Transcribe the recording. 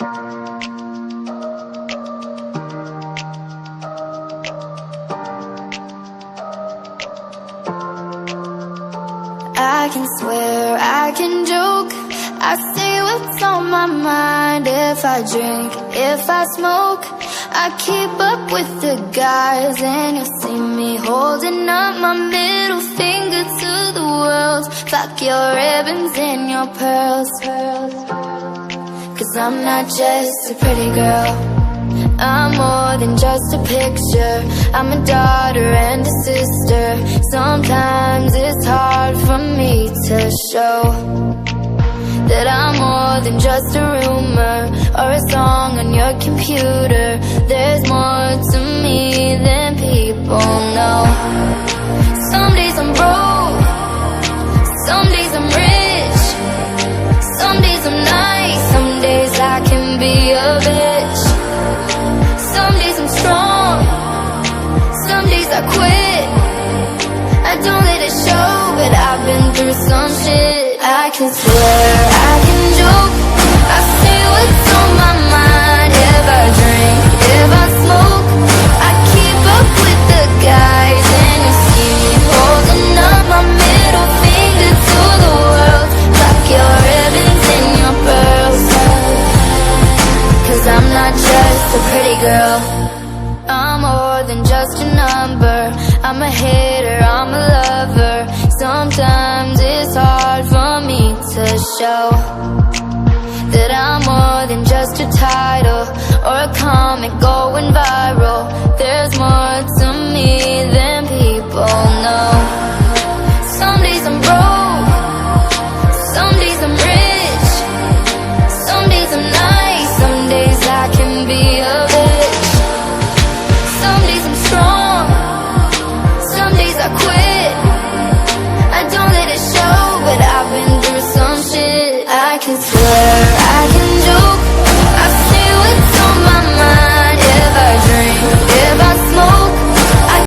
I can swear, I can joke, I say what's on my mind. If I drink, if I smoke, I keep up with the guys. And you'll see me holding up my middle finger to the world. Fuck your ribbons and your pearls, cause I'm not just a pretty girl, I'm more than just a picture. I'm a daughter and a sister. Sometimes it's hard for me to show that I'm more than just a rumor or a song on your computer. There's more to me than people know. Some days I'm broke, some days I'm rich, some days I'm nice, some days I can be a bitch. Some days I'm strong, some days I quit. I don't let it show, but I've been through some shit. I can swear, I can joke, I say what's on my mind. If I drink, if I smoke, I keep up with the guys. And you see me holding up my middle finger to the world. Fuck your ribbons and your pearls, cause I'm not just a pretty girl, I'm more than just a number. I'm a hater, I'm a lover. Sometimes it's hard for me to show that I'm more than just a title or a comic going viral. There's more to me than people know.